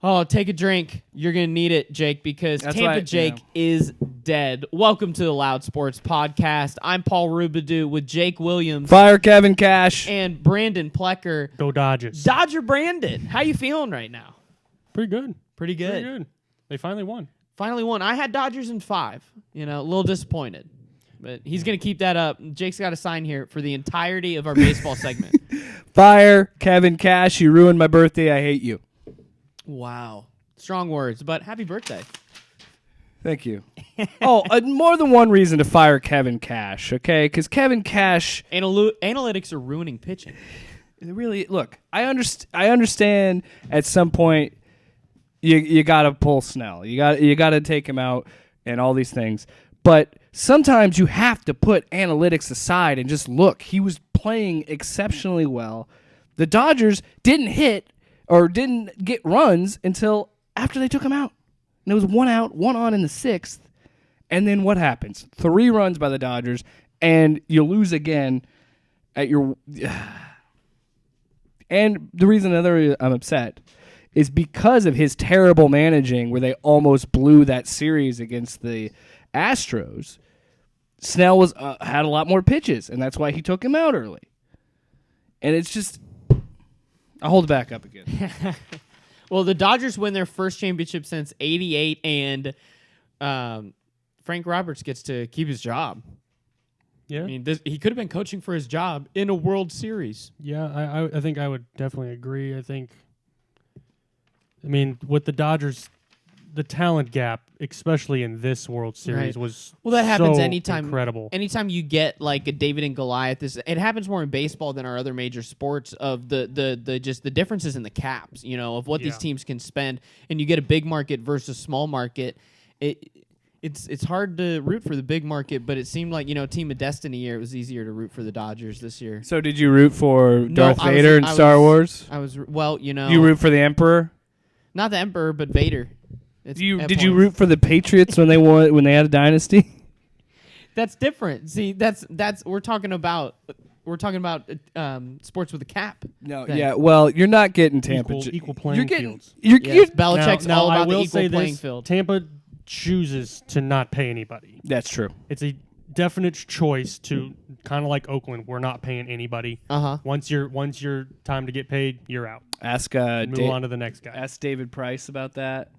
Oh, take a drink. You're going to need it, Jake, because Tampa Jake is dead. Welcome to the Loud Sports Podcast. I'm Paul Rubidoux with Jake Williams. Fire Kevin Cash. And Brandon Plecker. Go Dodgers. Dodger Brandon. How you feeling right now? Pretty good. Pretty good. Pretty good. They finally won. Finally won. I had Dodgers in 5. A little disappointed. But he's going to keep that up. Jake's got a sign here for the entirety of our baseball segment. Fire Kevin Cash. You ruined my birthday. I hate you. Wow. Strong words, but happy birthday. Thank you. More than one reason to fire Kevin Cash, okay? Because Kevin Cash... Analytics are ruining pitching. Really, look, I understand at some point you got to pull Snell. You got to take him out and all these things. But sometimes you have to put analytics aside and just look. He was playing exceptionally well. The Dodgers didn't hit or didn't get runs until after they took him out. And it was 1 out, 1 on in the 6th. And then what happens? 3 runs by the Dodgers, and you lose again at your... And the reason I'm upset is because of his terrible managing where they almost blew that series against the Astros. Snell had a lot more pitches, and that's why he took him out early. And it's just... I'll hold it back up again. Well, the Dodgers win their first championship since '88, and Frank Roberts gets to keep his job. Yeah, I mean, he could have been coaching for his job in a World Series. Yeah, I think I would definitely agree. I mean, with the Dodgers, the talent gap, especially in this World Series, was that happens so anytime. Incredible. Anytime you get like a David and Goliath, it happens more in baseball than our other major sports. Of the just the differences in the caps, of what these teams can spend, and you get a big market versus small market. It's hard to root for the big market, but it seemed like Team of Destiny year. It was easier to root for the Dodgers this year. So did you root for Darth Vader in Star Wars? I was You root for the Emperor? Not the Emperor, but Vader. Did you root for the Patriots when they won, when they had a dynasty? That's different. See, that's we're talking about sports with a cap. No, thing. Yeah. Well, you're not getting Tampa. Equal playing fields. Belichick's now, all about I will the equal say playing this, field. Tampa chooses to not pay anybody. That's true. It's a definite choice to kind of like Oakland. We're not paying anybody. Once your time to get paid, you're out. Move on to the next guy. Ask David Price about that.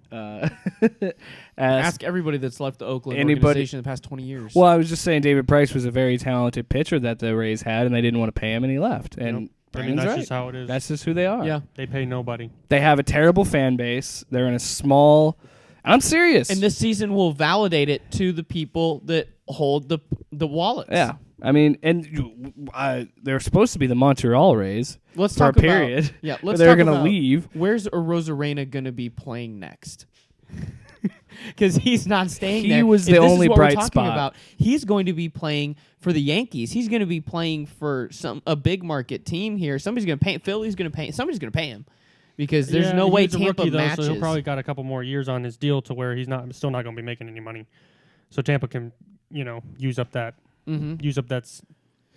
Ask everybody that's left the Oakland organization in the past 20 years. Well, I was just saying David Price was a very talented pitcher that the Rays had, and they didn't want to pay him, and he left. And that's right. just how it is. That's just who they are. Yeah. They pay nobody. They have a terrible fan base. They're in a small... I'm serious. And this season will validate it to the people that hold the wallets. Yeah. I mean, and they're supposed to be the Montreal Rays. Let's for talk a period. About, yeah, let's they're going to leave. Where's Rosarena going to be playing next? Because he's not staying there. He was the only bright spot. About, he's going to be playing for the Yankees. He's going to be playing for a big market team here. Somebody's going to pay. Philly's going to pay. Somebody's going to pay him. Because there's no way Tampa matches. So he'll probably got a couple more years on his deal to where he's still not going to be making any money. So Tampa can, use up that. Use up that.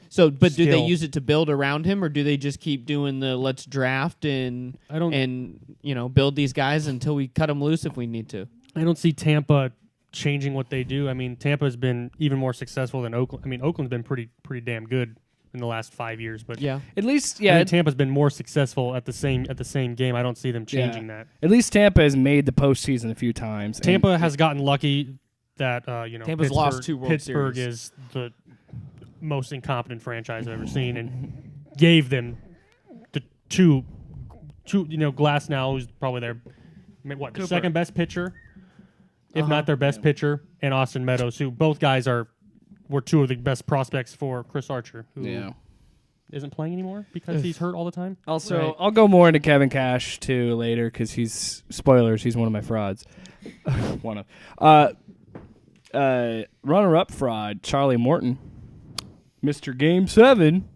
So, but skill. Do they use it to build around him, or do they just keep doing the let's draft and build these guys until we cut them loose if we need to? I don't see Tampa changing what they do. I mean, Tampa's been even more successful than Oakland. I mean, Oakland's been pretty damn good in the last 5 years, but at least Tampa's been more successful at the same game. I don't see them changing that. At least Tampa has made the postseason a few times. Tampa has gotten lucky that Tampa's lost 2 World Pittsburgh Series. is the most incompetent franchise I've ever seen, and gave them the two Glass now, who's probably their the second best pitcher, if not their best pitcher, and Austin Meadows, who both guys were 2 of the best prospects for Chris Archer, who isn't playing anymore because he's hurt all the time. Also, I'll go more into Kevin Cash too later because he's one of my frauds. Runner-up fraud, Charlie Morton, Mr. Game 7.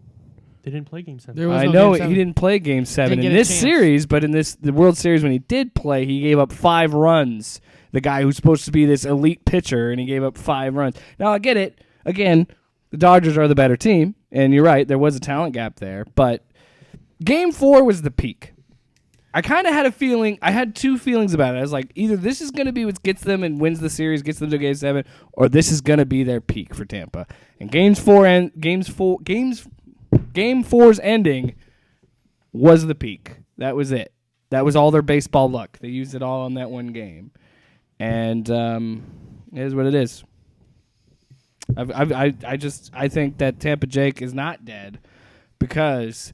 They didn't play Game 7. I know he didn't play Game 7 in this series, but in the World Series when he did play, he gave up 5 runs. The guy who's supposed to be this elite pitcher, and he gave up 5 runs. Now, I get it. Again, the Dodgers are the better team, and you're right, there was a talent gap there, but Game 4 was the peak. I kind of had a feeling. I had two feelings about it. I was like, either this is going to be what gets them and wins the series, gets them to Game 7, or this is going to be their peak for Tampa. And Game 4's ending was the peak. That was it. That was all their baseball luck. They used it all on that one game, and it is what it is. I think that Tampa Jake is not dead because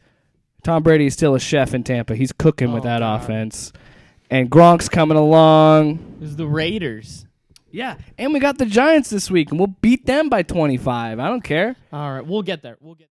Tom Brady is still a chef in Tampa. He's cooking with that offense. And Gronk's coming along. It was the Raiders. Yeah, and we got the Giants this week, and we'll beat them by 25. I don't care. All right, we'll get there.